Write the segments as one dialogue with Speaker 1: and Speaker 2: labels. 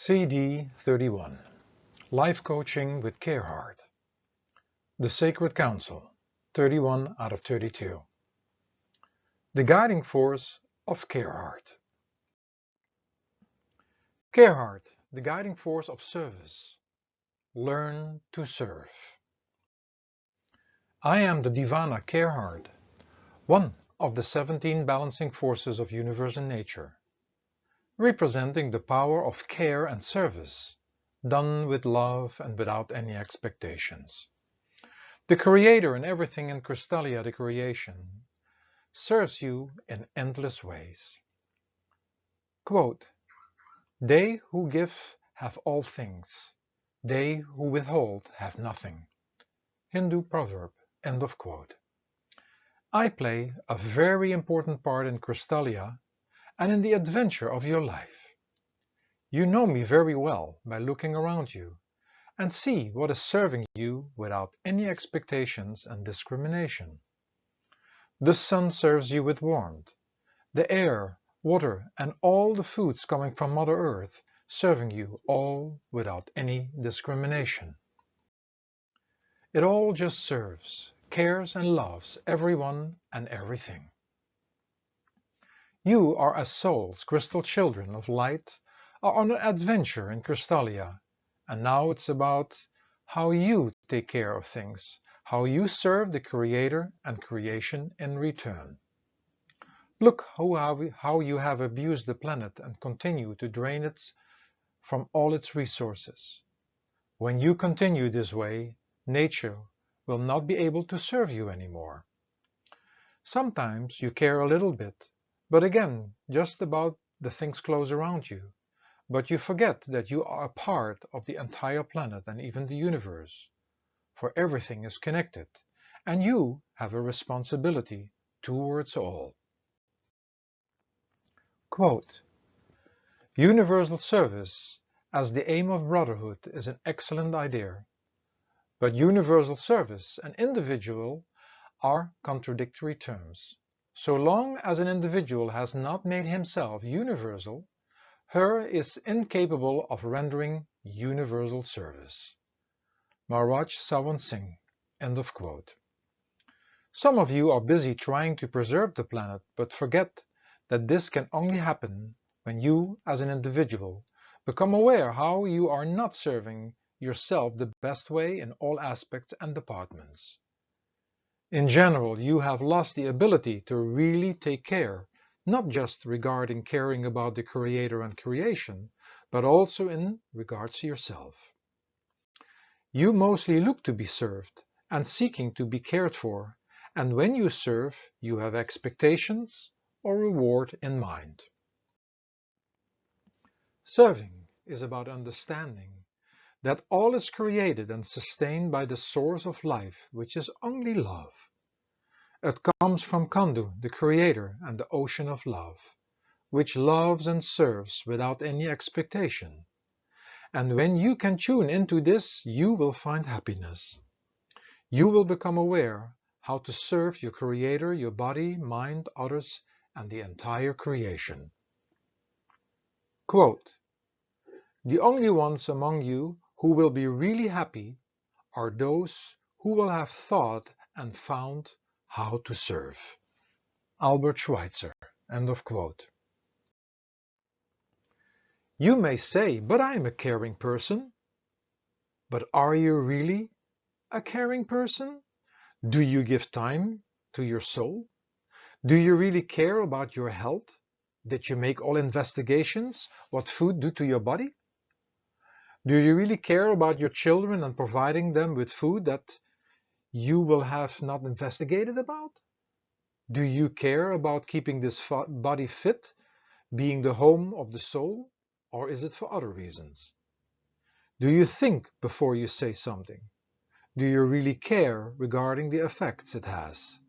Speaker 1: Cd31 Life Coaching with Careheart. The Sacred Council, 31 out of 32. The guiding force of Careheart. Careheart, the guiding force of service. Learn to serve. I am the Divana Careheart, one of the 17 balancing forces of universe and nature, representing the power of care and service, done with love and without any expectations. The Creator and everything in Crystallia, the creation, serves you in endless ways. Quote, "They who give have all things. They who withhold have nothing." Hindu proverb, end of quote. I play a very important part in Crystallia and in the adventure of your life. You know me very well by looking around you and see what is serving you without any expectations and discrimination. The sun serves you with warmth, the air, water, and all the foods coming from Mother Earth serving you all without any discrimination. It all just serves, cares and loves everyone and everything. You are as souls, crystal children of light, are on an adventure in Crystallia, and now it's about how you take care of things, how you serve the Creator and creation in return. Look how you have abused the planet and continue to drain it from all its resources. When you continue this way, nature will not be able to serve you anymore. Sometimes you care a little bit, but again, just about the things close around you. But you forget that you are a part of the entire planet and even the universe, for everything is connected, and you have a responsibility towards all. Quote, "Universal service as the aim of brotherhood is an excellent idea, but universal service and individual are contradictory terms. So long as an individual has not made himself universal, her is incapable of rendering universal service." Maharaj Sawan Singh, end of quote. Some of you are busy trying to preserve the planet, but forget that this can only happen when you, as an individual, become aware how you are not serving yourself the best way in all aspects and departments. In general, you have lost the ability to really take care, not just regarding caring about the Creator and creation, but also in regards to yourself. You mostly look to be served and seeking to be cared for, and when you serve, you have expectations or reward in mind. Serving is about understanding that all is created and sustained by the source of life, which is only love. It comes from Kandu, the Creator, and the ocean of love, which loves and serves without any expectation. And when you can tune into this, you will find happiness. You will become aware how to serve your Creator, your body, mind, others, and the entire creation. Quote, "The only ones among you who will be really happy are those who will have thought and found how to serve." Albert Schweitzer, end of quote. You may say, "But I am a caring person." But are you really a caring person? Do you give time to your soul? Do you really care about your health? Did you make all investigations what food do to your body? Do you really care about your children and providing them with food that you will have not investigated about? Do you care about keeping this body fit, being the home of the soul, or is it for other reasons? Do you think before you say something? Do you really care regarding the effects it has?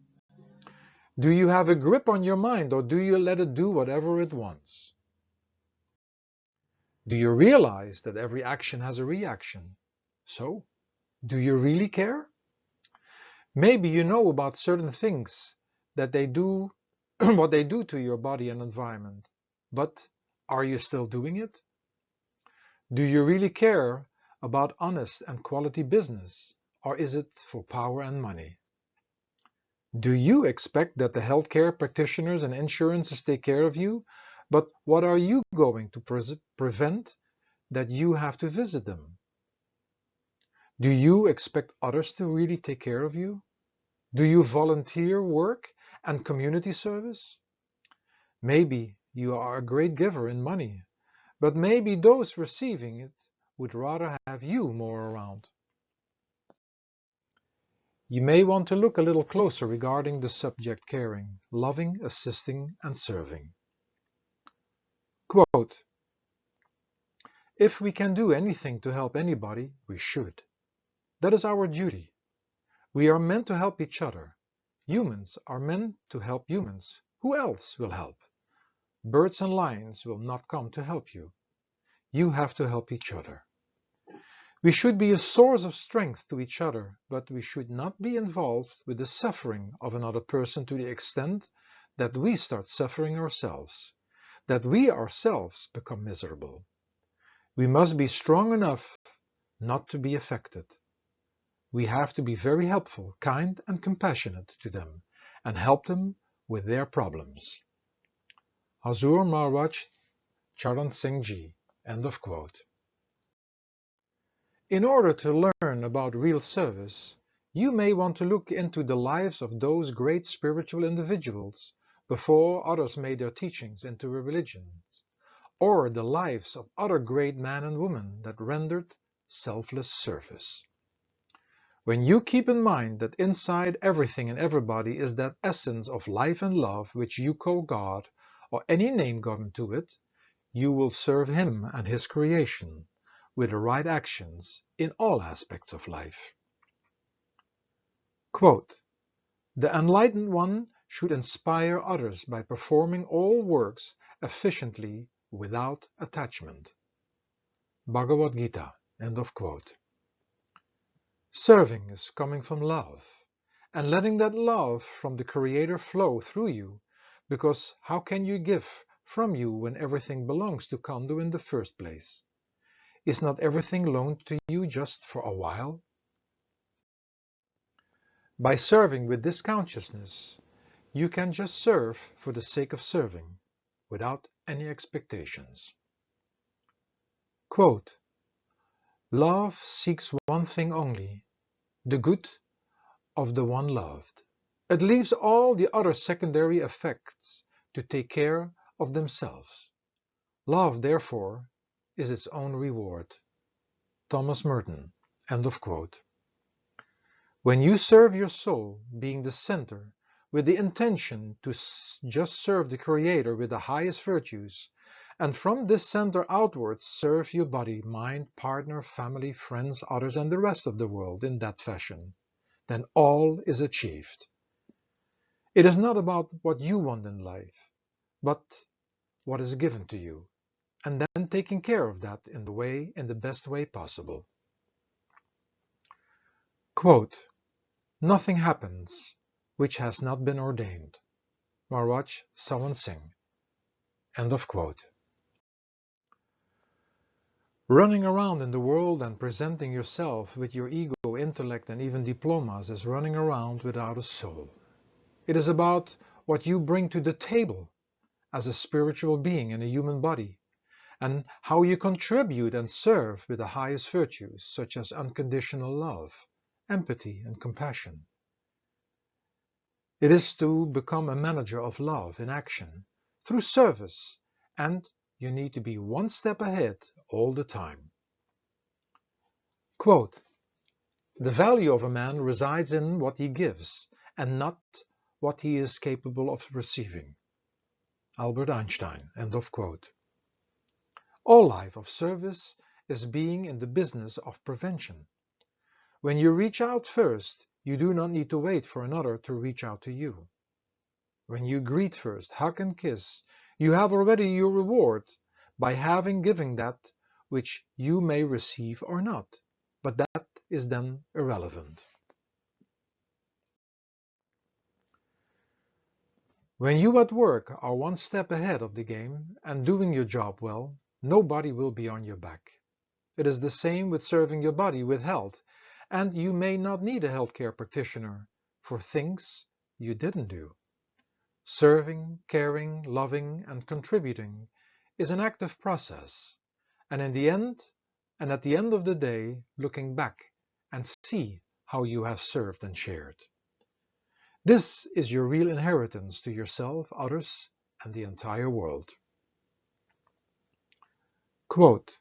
Speaker 1: Do you have a grip on your mind, or do you let it do whatever it wants? Do you realize that every action has a reaction? So, do you really care? Maybe you know about certain things that they do, what they do to your body and environment, but are you still doing it? Do you really care about honest and quality business, or is it for power and money? Do you expect that the healthcare practitioners and insurances take care of you, but what are you going to prevent that you have to visit them? Do you expect others to really take care of you? Do you volunteer work and community service? Maybe you are a great giver in money, but maybe those receiving it would rather have you more around. You may want to look a little closer regarding the subject caring, loving, assisting, and serving. Quote, if we can do anything to help anybody, we should. That is our duty. We are meant to help each other. Humans are meant to help humans. Who else will help? Birds and lions will not come to help you. You have to help each other. We should be a source of strength to each other, but we should not be involved with the suffering of another person to the extent that we start suffering ourselves, that we ourselves become miserable. We must be strong enough not to be affected. We have to be very helpful, kind, and compassionate to them, and help them with their problems. Hazur Maharaj Charan Singh Ji. End of quote. In order to learn about real service, you may want to look into the lives of those great spiritual individuals before others made their teachings into a religion, or the lives of other great men and women that rendered selfless service. When you keep in mind that inside everything and everybody is that essence of life and love which you call God, or any name given to it, you will serve Him and His creation with the right actions in all aspects of life. Quote, the enlightened one should inspire others by performing all works efficiently without attachment. Bhagavad Gita. End of quote. Serving is coming from love, and letting that love from the Creator flow through you, because how can you give from you when everything belongs to Kandu in the first place? Is not everything loaned to you just for a while? By serving with this consciousness, you can just serve for the sake of serving, without any expectations. Quote, love seeks one thing only, the good of the one loved. It leaves all the other secondary effects to take care of themselves. Love, therefore, is its own reward. Thomas Merton. End of quote. When you serve your soul, being the center, with the intention to just serve the Creator with the highest virtues, and from this center outwards serve your body, mind, partner, family, friends, others, and the rest of the world in that fashion, then all is achieved. It is not about what you want in life, but what is given to you, and then taking care of that in the best way possible. Quote, nothing happens which has not been ordained. Maharaj Sawan Singh. End of quote. Running around in the world and presenting yourself with your ego, intellect, and even diplomas is running around without a soul. It is about what you bring to the table as a spiritual being in a human body, and how you contribute and serve with the highest virtues, such as unconditional love, empathy, and compassion. It is to become a manager of love in action, through service, and you need to be one step ahead all the time. Quote, the value of a man resides in what he gives, and not what he is capable of receiving. Albert Einstein. End of quote. All life of service is being in the business of prevention. When you reach out first, you do not need to wait for another to reach out to you. When you greet first, hug and kiss, you have already your reward by having given that which you may receive or not, but that is then irrelevant. When you at work are one step ahead of the game and doing your job well, nobody will be on your back. It is the same with serving your body with health, and you may not need a healthcare practitioner for things you didn't do. Serving, caring, loving, and contributing is an active process, and at the end of the day, looking back and see how you have served and shared. This is your real inheritance to yourself, others, and the entire world. Quote,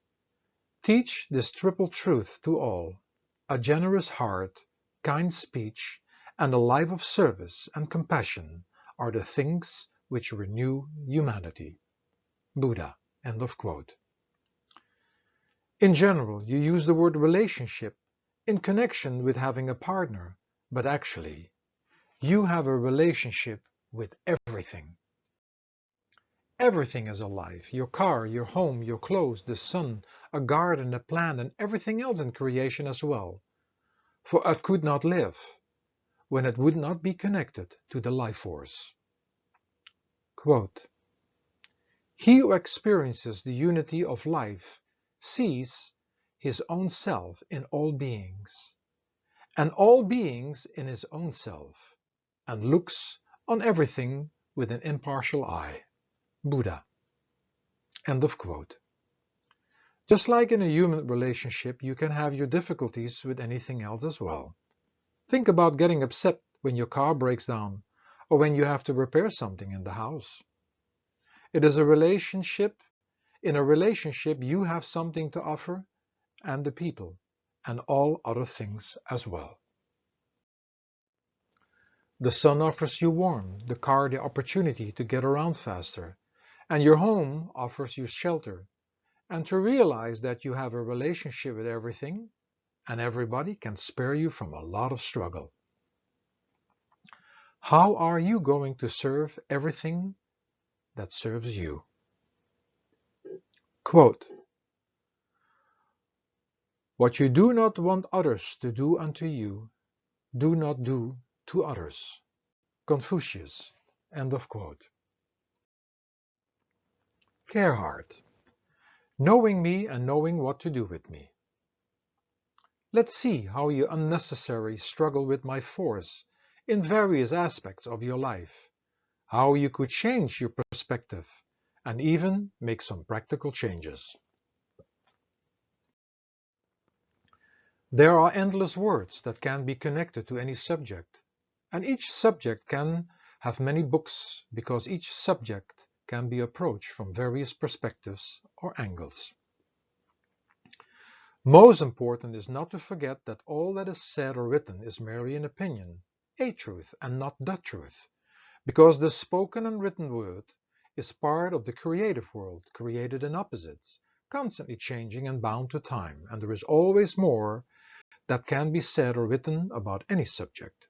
Speaker 1: "Teach this triple truth to all. A generous heart, kind speech, and a life of service and compassion are the things which renew humanity." Buddha. End of quote. In general, you use the word relationship in connection with having a partner, but actually, you have a relationship with everything. Everything is alive. Your car, your home, your clothes, the sun, a garden, a plant, and everything else in creation as well. For it could not live when it would not be connected to the life force. Quote, "He who experiences the unity of life sees his own self in all beings, and all beings in his own self, and looks on everything with an impartial eye." Buddha. End of quote. Just like in a human relationship, you can have your difficulties with anything else as well. Think about getting upset when your car breaks down or when you have to repair something in the house. It is a relationship. In a relationship, you have something to offer, and the people, and all other things as well. The sun offers you warmth, the car the opportunity to get around faster, and your home offers you shelter. And to realize that you have a relationship with everything and everybody can spare you from a lot of struggle. How are you going to serve everything that serves you? Quote, "What you do not want others to do unto you, do not do to others." Confucius. End of quote. Careheart. Knowing me and knowing what to do with me. Let's see how you unnecessarily struggle with my force in various aspects of your life, how you could change your perspective, and even make some practical changes. There are endless words that can be connected to any subject, and each subject can have many books because each subject can be approached from various perspectives or angles. Most important is not to forget that all that is said or written is merely an opinion, a truth, and not the truth, because the spoken and written word is part of the creative world, created in opposites, constantly changing and bound to time, and there is always more that can be said or written about any subject.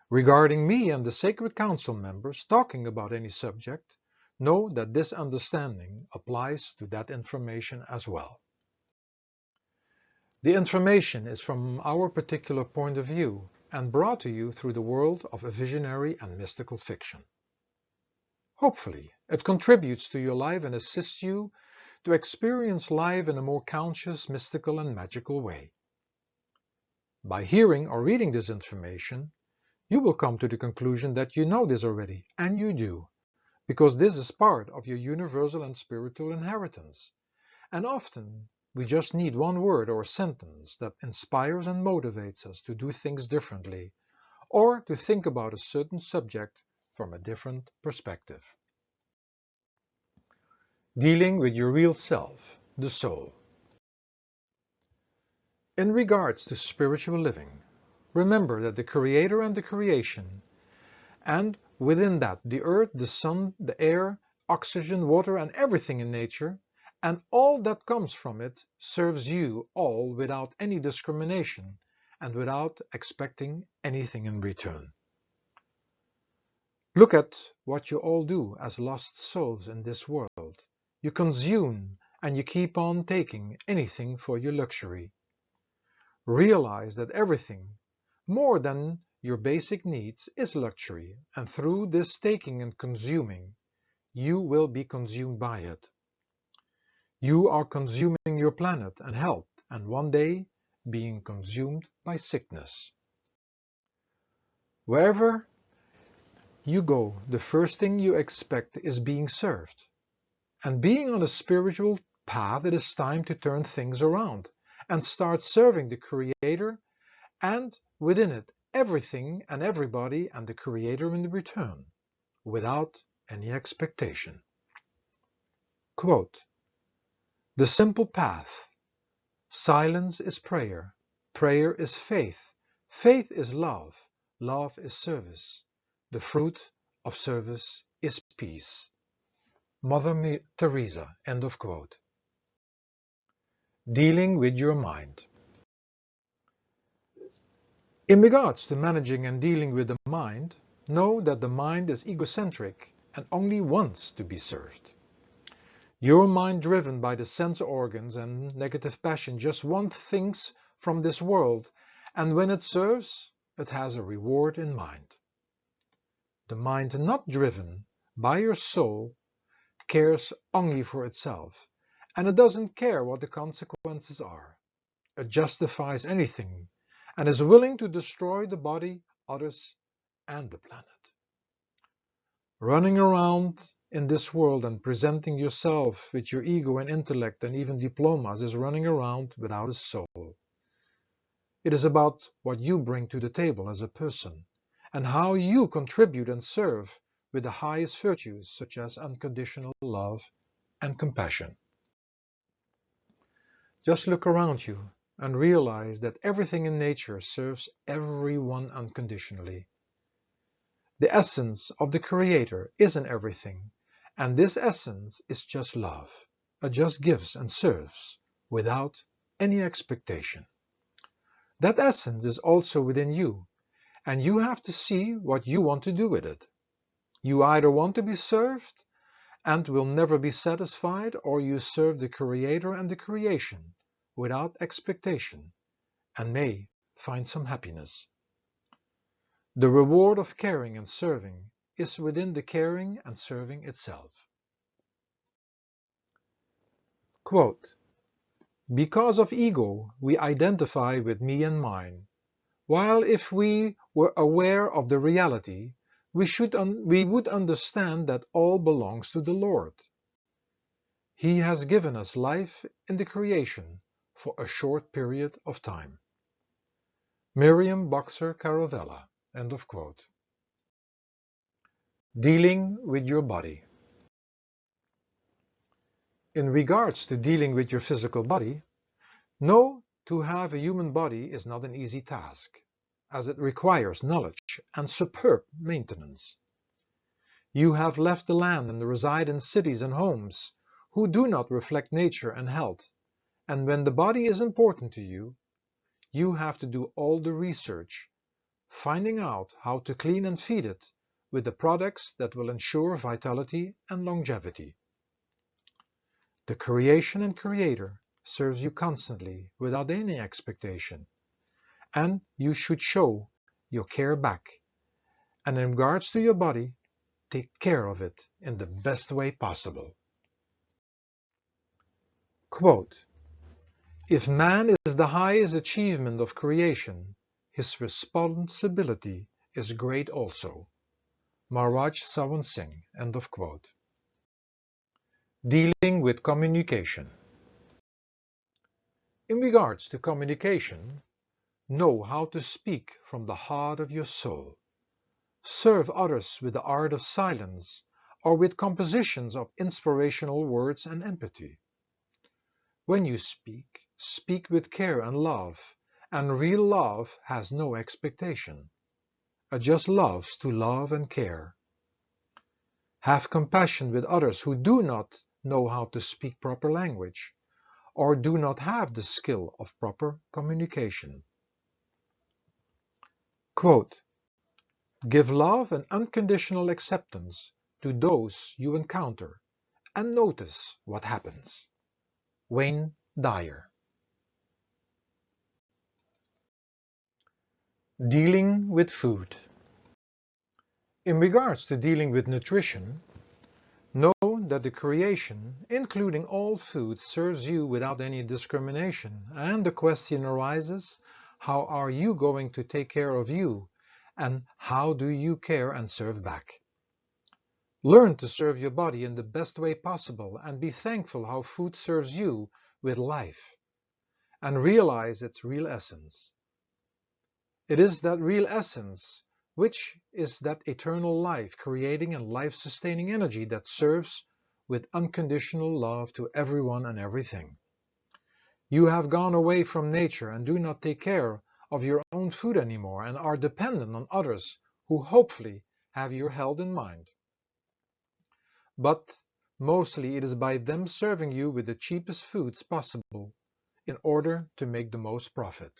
Speaker 1: Regarding me and the Sacred Council members talking about any subject, know that this understanding applies to that information as well. The information is from our particular point of view and brought to you through the world of a visionary and mystical fiction. Hopefully, it contributes to your life and assists you to experience life in a more conscious, mystical, and magical way. By hearing or reading this information, you will come to the conclusion that you know this already, and you do, because this is part of your universal and spiritual inheritance. And often, we just need one word or sentence that inspires and motivates us to do things differently, or to think about a certain subject from a different perspective. Dealing with your real self, the soul. In regards to spiritual living, remember that the Creator and the creation, and within that the earth, the sun, the air, oxygen, water, and everything in nature, and all that comes from it, serves you all without any discrimination and without expecting anything in return. Look at what you all do as lost souls in this world. You consume and you keep on taking anything for your luxury. Realize that everything, more than your basic needs, is luxury, and through this taking and consuming, you will be consumed by it. You are consuming your planet and health, and one day being consumed by sickness. Wherever you go, the first thing you expect is being served. And being on a spiritual path, it is time to turn things around and start serving the Creator, and within it, everything and everybody and the Creator in return, without any expectation. Quote, "The simple path. Silence is prayer. Prayer is faith. Faith is love. Love is service. The fruit of service is peace." Mother Teresa. End of quote. Dealing with your mind. In regards to managing and dealing with the mind, know that the mind is egocentric and only wants to be served. Your mind, driven by the sense organs and negative passion, just wants things from this world, and when it serves, it has a reward in mind. The mind not driven by your soul cares only for itself, and it doesn't care what the consequences are. It justifies anything and is willing to destroy the body, others, and the planet. Running around in this world and presenting yourself with your ego and intellect and even diplomas is running around without a soul. It is about what you bring to the table as a person and how you contribute and serve with the highest virtues such as unconditional love and compassion. Just look around you and realize that everything in nature serves everyone unconditionally. The essence of the Creator is in everything, and this essence is just love. It just gives and serves without any expectation. That essence is also within you, and you have to see what you want to do with it. You either want to be served and will never be satisfied, or you serve the Creator and the creation without expectation and may find some happiness. The reward of caring and serving is within the caring and serving itself. Quote, "Because of ego, we identify with me and mine, while if we were aware of the reality, we would understand that all belongs to the Lord. He has given us life in the creation for a short period of time." Miriam Boxer Caravella. End of quote. Dealing with your body. In regards to dealing with your physical body, know to have a human body is not an easy task, as it requires knowledge and superb maintenance. You have left the land and reside in cities and homes who do not reflect nature and health, and when the body is important to you, you have to do all the research, finding out how to clean and feed it with the products that will ensure vitality and longevity. The creation and creator serves you constantly without any expectation, and you should show your care back. And in regards to your body, take care of it in the best way possible. Quote, "If man is the highest achievement of creation, his responsibility is great also." Maharaj Sawan Singh. End of quote. Dealing with communication. In regards to communication, know how to speak from the heart of your soul. Serve others with the art of silence or with compositions of inspirational words and empathy. When you speak, speak with care and love, and real love has no expectation. It just loves to love and care. Have compassion with others who do not know how to speak proper language or do not have the skill of proper communication. Quote, "Give love and unconditional acceptance to those you encounter and notice what happens." Wayne Dyer. Dealing with food. In regards to dealing with nutrition, know that the creation, including all food, serves you without any discrimination, and the question arises, how are you going to take care of you, and how do you care and serve back? Learn to serve your body in the best way possible and be thankful how food serves you with life, and realize its real essence. It is that real essence, which is that eternal life creating and life-sustaining energy that serves with unconditional love to everyone and everything. You have gone away from nature and do not take care of your own food anymore and are dependent on others who hopefully have your health in mind. But mostly it is by them serving you with the cheapest foods possible in order to make the most profit.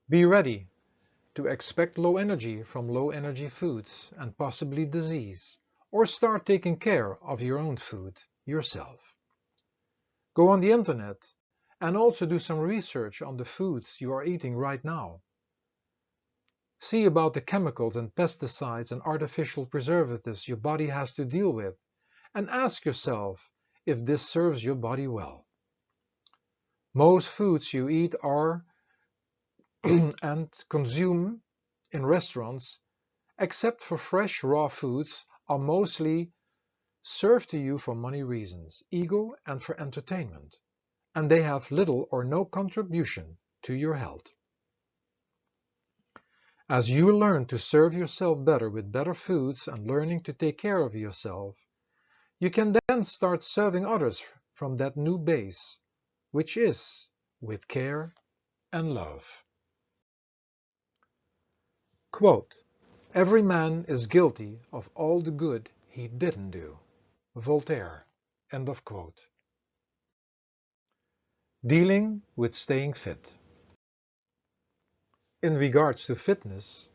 Speaker 1: Be ready to expect low energy from low energy foods and possibly disease, or start taking care of your own food yourself. Go on the internet and also do some research on the foods you are eating right now. See about the chemicals and pesticides and artificial preservatives your body has to deal with, and ask yourself if this serves your body well. Most foods you eat are and consume in restaurants, except for fresh raw foods, are mostly served to you for money reasons, ego, and for entertainment, and they have little or no contribution to your health. As you learn to serve yourself better with better foods and learning to take care of yourself, you can then start serving others from that new base, which is with care and love. Quote, "Every man is guilty of all the good he didn't do." Voltaire. End of quote. Dealing with staying fit. In regards to fitness,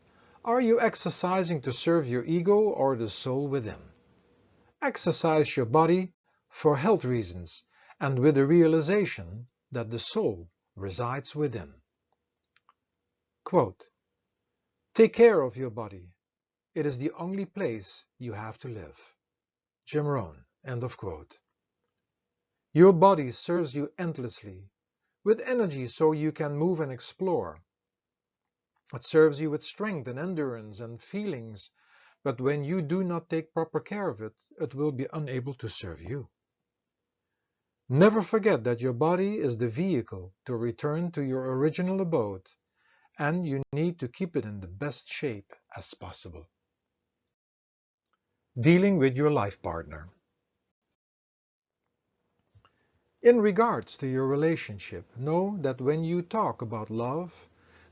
Speaker 1: are you exercising to serve your ego or the soul within? Exercise your body for health reasons and with the realization that the soul resides within. Quote, "Take care of your body. It is the only place you have to live." Jim Rohn. End of quote. Your body serves you endlessly with energy so you can move and explore. It serves you with strength and endurance and feelings, but when you do not take proper care of it, it will be unable to serve you. Never forget that your body is the vehicle to return to your original abode, and you need to keep it in the best shape as possible. Dealing with your life partner. In regards to your relationship, know that when you talk about love,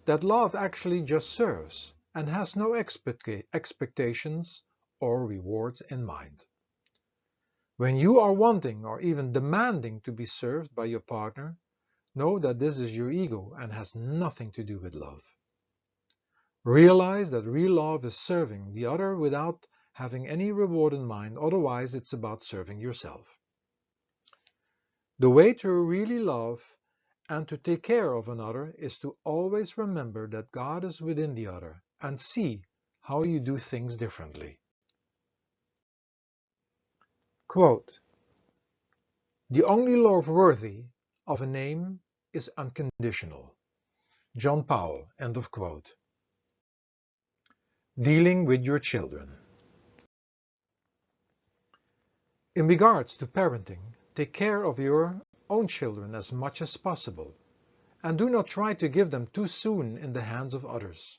Speaker 1: that love actually just serves and has no expectations or rewards in mind. When you are wanting or even demanding to be served by your partner, know that this is your ego and has nothing to do with love. Realize that real love is serving the other without having any reward in mind, otherwise it's about serving yourself. The way to really love and to take care of another is to always remember that God is within the other and see how you do things differently. Quote, "The only love worthy of a name is unconditional." John Powell. End of quote. Dealing with your children. In regards to parenting, take care of your own children as much as possible, and do not try to give them too soon in the hands of others.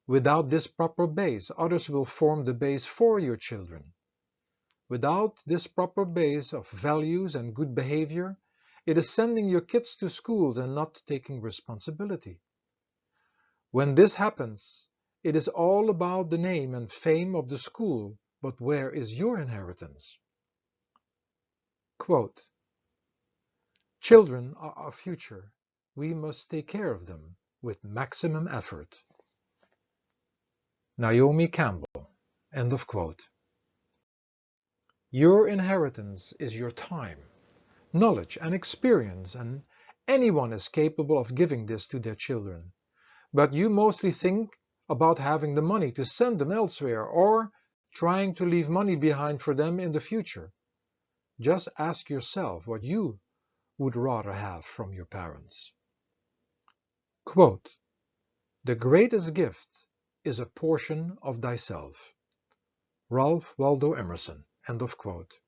Speaker 1: Without this proper base, others will form the base for your children. Without this proper base of values and good behavior, it is sending your kids to schools and not taking responsibility. When this happens, it is all about the name and fame of the school, but where is your inheritance? Quote, "Children are our future. We must take care of them with maximum effort." Naomi Campbell. End of quote. Your inheritance is your time, knowledge, and experience, and anyone is capable of giving this to their children. But you mostly think about having the money to send them elsewhere or trying to leave money behind for them in the future. Just ask yourself what you would rather have from your parents. Quote, "The greatest gift is a portion of thyself." Ralph Waldo Emerson. End of quote.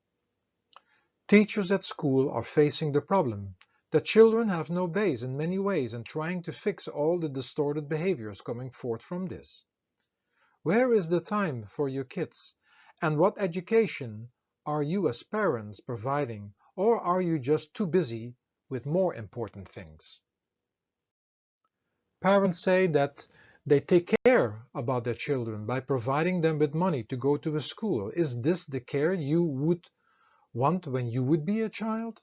Speaker 1: Teachers at school are facing the problem that children have no base in many ways and trying to fix all the distorted behaviors coming forth from this. Where is the time for your kids? And what education are you as parents providing, or are you just too busy with more important things? Parents say that they take care about their children by providing them with money to go to a school. Is this the care you would want when you would be a child?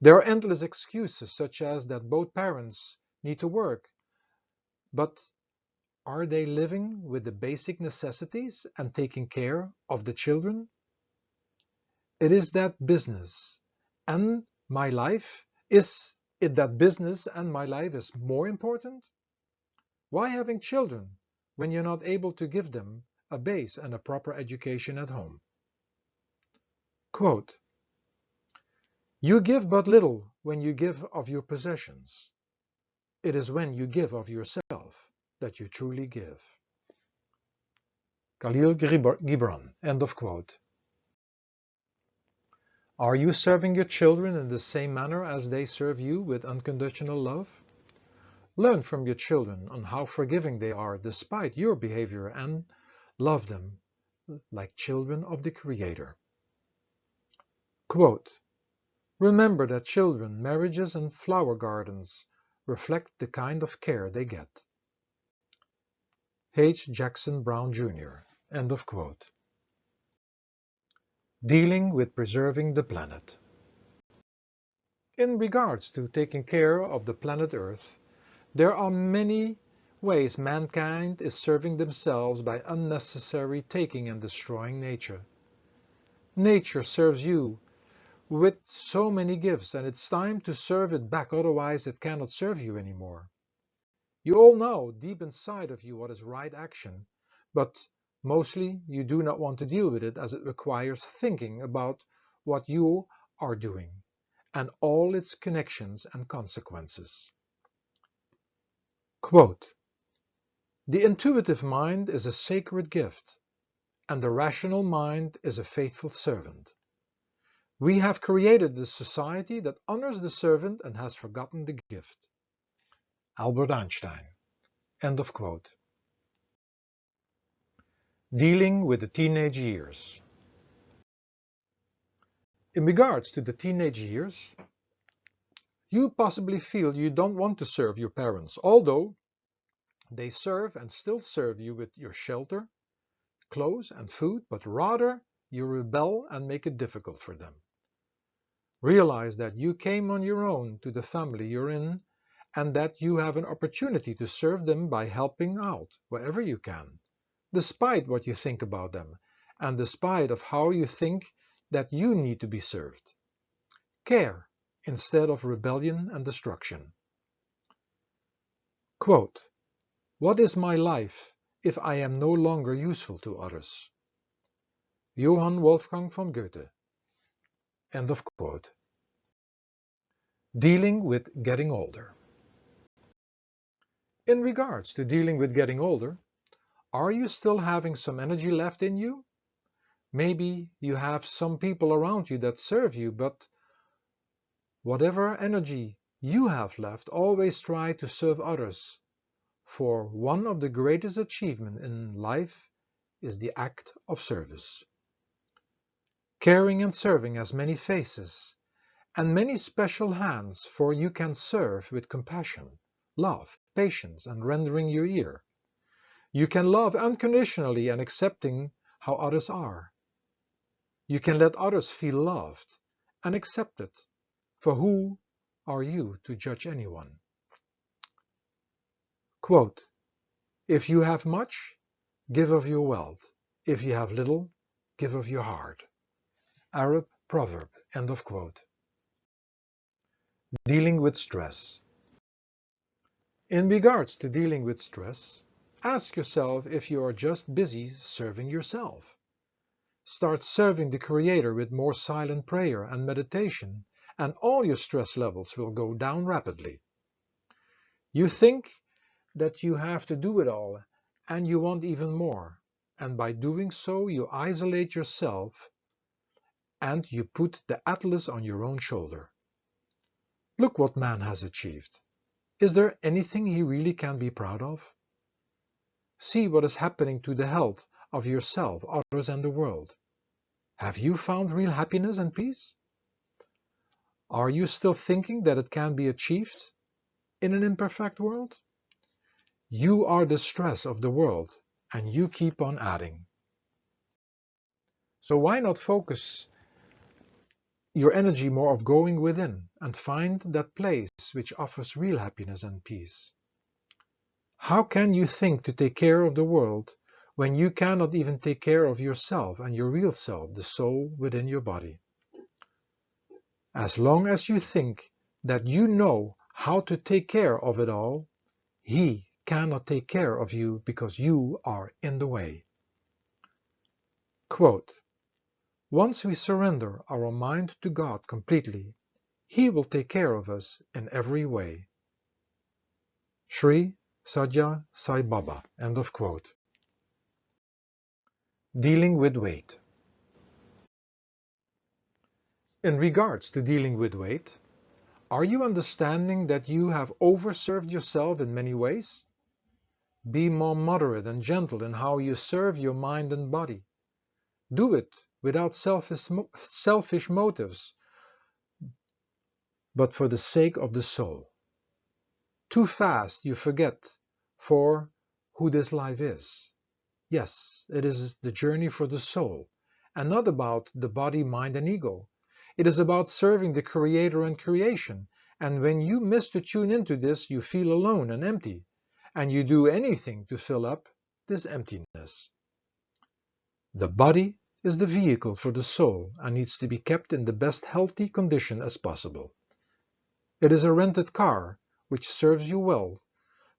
Speaker 1: There are endless excuses, such as that both parents need to work, but are they living with the basic necessities and taking care of the children? It is that business and my life. Is it that business and my life is more important? Why having children when you're not able to give them a base and a proper education at home? Quote, "You give but little when you give of your possessions. It is when you give of yourself that you truly give." Khalil Gibran. End of quote. Are you serving your children in the same manner as they serve you with unconditional love? Learn from your children on how forgiving they are despite your behavior and love them like children of the Creator. Quote, "Remember that children, marriages, and flower gardens reflect the kind of care they get." H. Jackson Brown Jr. End of quote. Dealing with preserving the planet. In regards to taking care of the planet Earth, there are many ways mankind is serving themselves by unnecessary taking and destroying nature. Nature serves you with so many gifts, and it's time to serve it back, otherwise it cannot serve you anymore. You all know deep inside of you what is right action, but mostly you do not want to deal with it as it requires thinking about what you are doing and all its connections and consequences. Quote, "The intuitive mind is a sacred gift, and the rational mind is a faithful servant. We have created a society that honors the servant and has forgotten the gift." Albert Einstein. End of quote. Dealing with the teenage years. In regards to the teenage years, you possibly feel you don't want to serve your parents, although they serve and still serve you with your shelter, clothes, and food, but rather you rebel and make it difficult for them. Realize that you came on your own to the family you're in and that you have an opportunity to serve them by helping out wherever you can, despite what you think about them and despite of how you think that you need to be served. Care instead of rebellion and destruction. Quote, "What is my life if I am no longer useful to others?" Johann Wolfgang von Goethe. End of quote. Dealing with getting older. In regards to dealing with getting older, are you still having some energy left in you? Maybe you have some people around you that serve you, but whatever energy you have left, always try to serve others. For one of the greatest achievements in life is the act of service. Caring and serving has many faces and many special hands, for you can serve with compassion, love, patience, and rendering your ear. You can love unconditionally and accepting how others are. You can let others feel loved and accepted, for who are you to judge anyone? Quote, "If you have much, give of your wealth. If you have little, give of your heart." Arab proverb. End of quote. Dealing with stress. In regards to dealing with stress, Ask yourself if you are just busy serving yourself. Start serving the Creator with more silent prayer and meditation, and all your stress levels will go down rapidly. You think that you have to do it all, and you want even more, and by doing so you isolate yourself and you put the atlas on your own shoulder. Look what man has achieved. Is there anything he really can be proud of? See what is happening to the health of yourself, others, and the world. Have you found real happiness and peace? Are you still thinking that it can be achieved in an imperfect world? You are the stress of the world, and you keep on adding. So why not focus your energy more of going within and find that place which offers real happiness and peace? How can you think to take care of the world when you cannot even take care of yourself and your real self, the soul within your body? As long as you think that you know how to take care of it all, he cannot take care of you because you are in the way. Quote, once we surrender our mind to God completely, he will take care of us in every way. Sri Satya Sai Baba. End of quote. Dealing with weight. In regards to dealing with weight, are you understanding that you have overserved yourself in many ways? Be more moderate and gentle in how you serve your mind and body. Do it without selfish motives, but for the sake of the soul. Too fast you forget for who this life is. Yes, it is the journey for the soul, and not about the body, mind, and ego. It is about serving the Creator and creation, and when you miss to tune into this, you feel alone and empty, and you do anything to fill up this emptiness. The body is the vehicle for the soul and needs to be kept in the best healthy condition as possible. It is a rented car which serves you well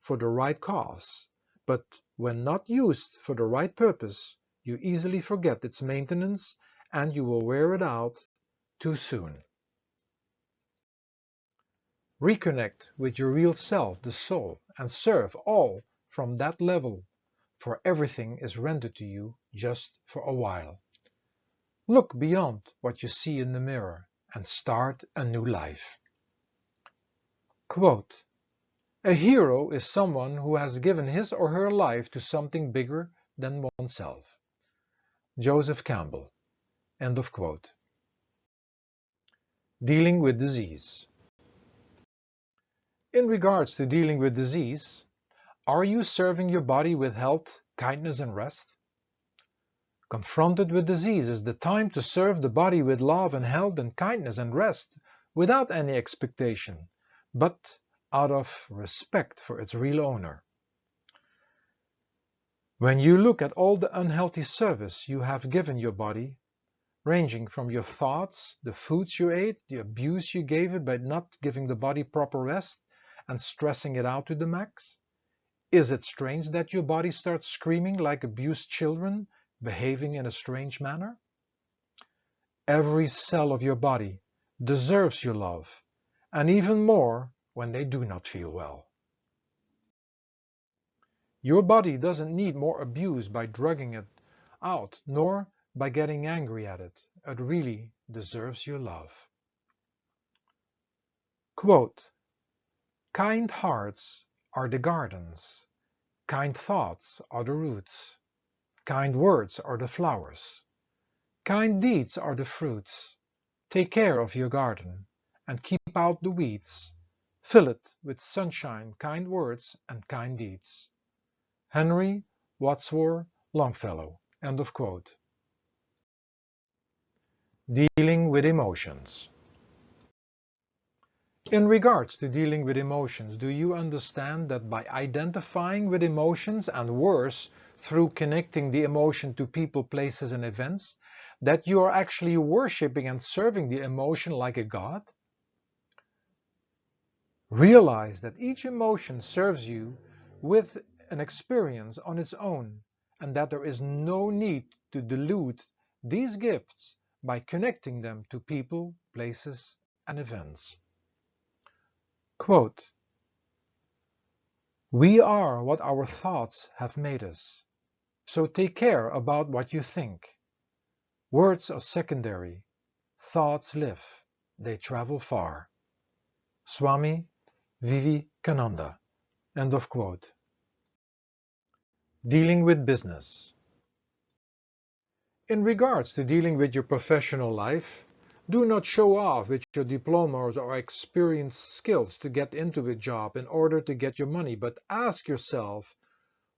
Speaker 1: for the right cause, but when not used for the right purpose, you easily forget its maintenance and you will wear it out too soon. Reconnect with your real self, the soul, and serve all from that level, for everything is rendered to you just for a while. Look beyond what you see in the mirror and start a new life. Quote, a hero is someone who has given his or her life to something bigger than oneself. Joseph Campbell. End of quote. Dealing with disease. In regards to dealing with disease, are you serving your body with health, kindness, and rest? Confronted with disease is the time to serve the body with love and health and kindness and rest without any expectation, but out of respect for its real owner. When you look at all the unhealthy service you have given your body, ranging from your thoughts, the foods you ate, the abuse you gave it by not giving the body proper rest and stressing it out to the max, is it strange that your body starts screaming like abused children, behaving in a strange manner? Every cell of your body deserves your love, and even more when they do not feel well. Your body doesn't need more abuse by drugging it out, nor by getting angry at it. It really deserves your love. Quote, kind hearts are the gardens, kind thoughts are the roots, kind words are the flowers, kind deeds are the fruits. Take care of your garden and keep out the weeds. Fill it with sunshine, kind words, and kind deeds. Henry Wadsworth Longfellow. End of quote. Dealing with emotions. In regards to dealing with emotions, do you understand that by identifying with emotions, and worse, through connecting the emotion to people, places, and events, that you are actually worshipping and serving the emotion like a god? Realize that each emotion serves you with an experience on its own, and that there is no need to dilute these gifts by connecting them to people, places, and events. Quote, "We are what our thoughts have made us, so take care about what you think. Words are secondary. Thoughts live. They travel far." Swami Vivekananda. End of quote. Dealing with business. In regards to dealing with your professional life, do not show off with your diplomas or experience skills to get into a job in order to get your money, but ask yourself,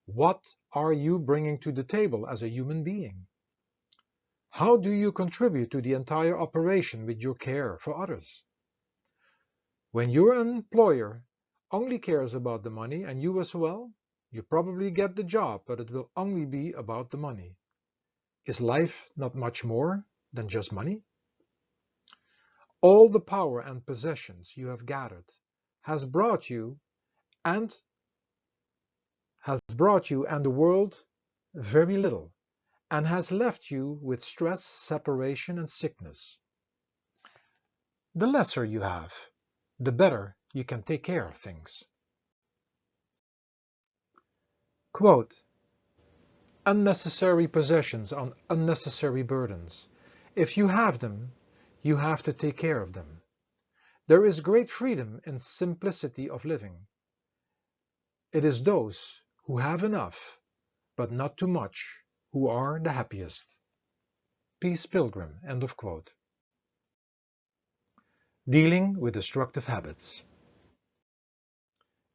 Speaker 1: what are you bringing to the table as a human being? How do you contribute to the entire operation with your care for others? When your employer only cares about the money and you as well, you probably get the job, but it will only be about the money. Is life not much more than just money? All the power and possessions you have gathered has brought you and the world very little, and has left you with stress, separation, and sickness. The lesser you have, the better you can take care of things. Quote, "Unnecessary possessions are unnecessary burdens. If you have them, you have to take care of them. There is great freedom in simplicity of living. It is those who have enough, but not too much, who are the happiest." Peace Pilgrim. End of quote. Dealing with destructive habits.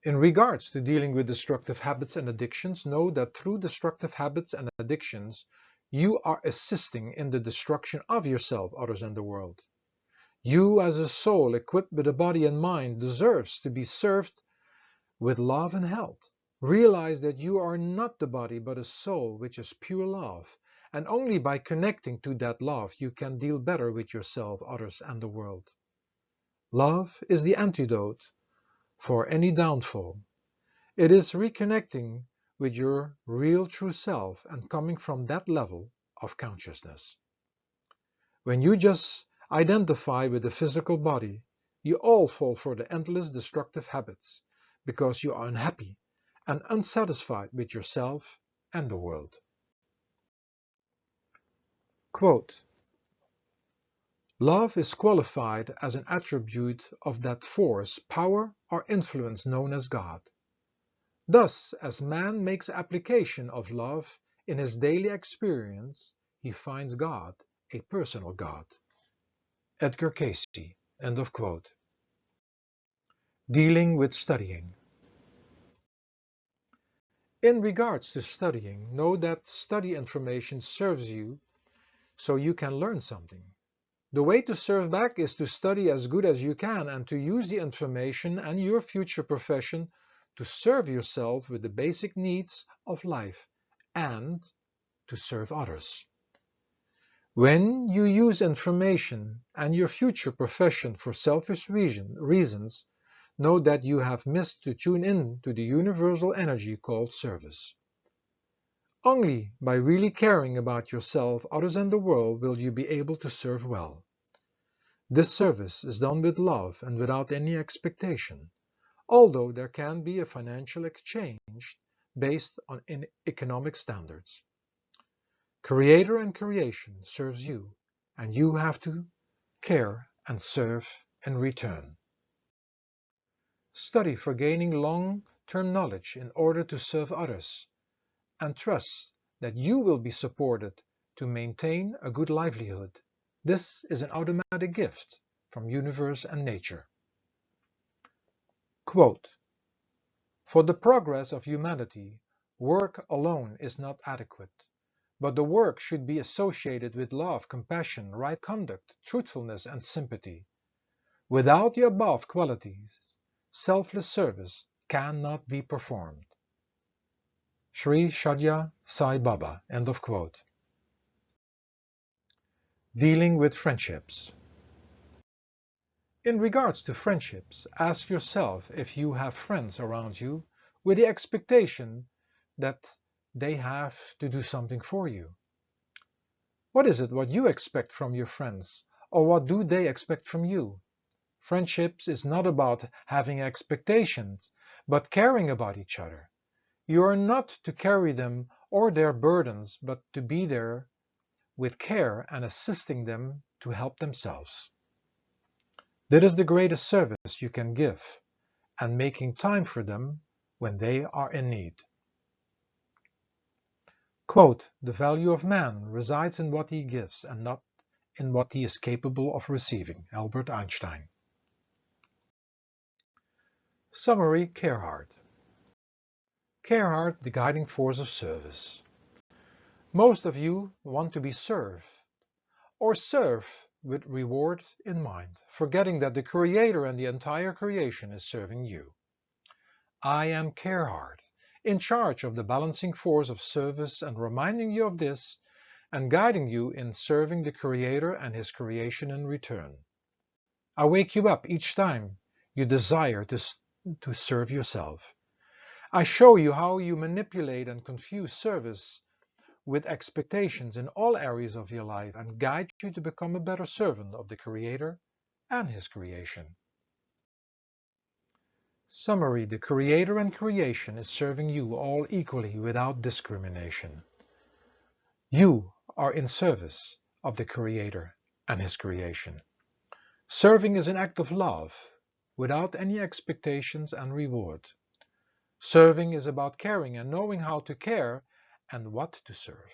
Speaker 1: In regards to dealing with destructive habits and addictions, know that through destructive habits and addictions, you are assisting in the destruction of yourself, others, and the world. You as a soul equipped with a body and mind deserves to be served with love and health. Realize that you are not the body but a soul which is pure love, and only by connecting to that love you can deal better with yourself, others, and the world. Love is the antidote for any downfall. It is reconnecting with your real true self and coming from that level of consciousness. When you just identify with the physical body, you all fall for the endless destructive habits because you are unhappy and unsatisfied with yourself and the world. Quote, "Love is qualified as an attribute of that force, power, or influence known as God. Thus, as man makes application of love in his daily experience, he finds God, a personal God." Edgar Cayce. End of quote. Dealing with studying. In regards to studying, know that study information serves you so you can learn something. The way to serve back is to study as good as you can and to use the information and your future profession to serve yourself with the basic needs of life and to serve others. When you use information and your future profession for selfish reasons, know that you have missed to tune in to the universal energy called service. Only by really caring about yourself, others, and the world will you be able to serve well. This service is done with love and without any expectation, although there can be a financial exchange based on economic standards. Creator and creation serves you, and you have to care and serve in return. Study for gaining long-term knowledge in order to serve others, and trust that you will be supported to maintain a good livelihood. This is an automatic gift from universe and nature. Quote, "For the progress of humanity, work alone is not adequate, but the work should be associated with love, compassion, right conduct, truthfulness, and sympathy. Without the above qualities, selfless service cannot be performed." Sri Shadya Sai Baba. End of quote. Dealing with friendships. In regards to friendships, ask yourself if you have friends around you with the expectation that they have to do something for you? What is it what you expect from your friends, or what do they expect from you? Friendships is not about having expectations, but caring about each other. You are not to carry them or their burdens, but to be there with care and assisting them to help themselves. That is the greatest service you can give, and making time for them when they are in need. Quote, "The value of man resides in what he gives and not in what he is capable of receiving." Albert Einstein. Summary. Careheart. Careheart, the guiding force of service. Most of you want to be served, or serve with reward in mind, forgetting that the Creator and the entire creation is serving you. I am Careheart, in charge of the balancing force of service, and reminding you of this and guiding you in serving the Creator and His creation in return. I wake you up each time you desire to serve yourself. I show you how you manipulate and confuse service with expectations in all areas of your life and guide you to become a better servant of the Creator and His creation. Summary. The Creator and creation is serving you all equally without discrimination. You are in service of the Creator and His creation. Serving is an act of love without any expectations and reward. Serving is about caring and knowing how to care and what to serve.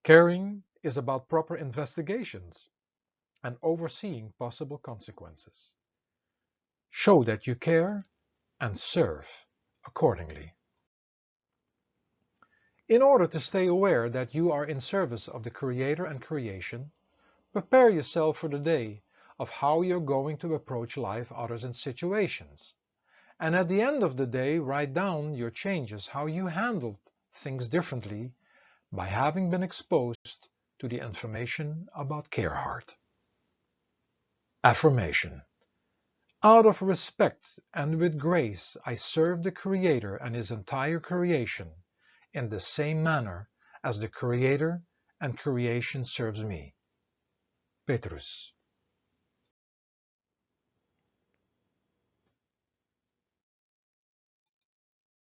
Speaker 1: Caring is about proper investigations and overseeing possible consequences. Show that you care and serve accordingly. In order to stay aware that you are in service of the Creator and creation, prepare yourself for the day of how you're going to approach life, others, and situations. And at the end of the day, write down your changes, how you handled things differently by having been exposed to the information about Careheart. Affirmation. Out of respect and with grace, I serve the Creator and His entire creation in the same manner as the Creator and creation serves me. Petrus.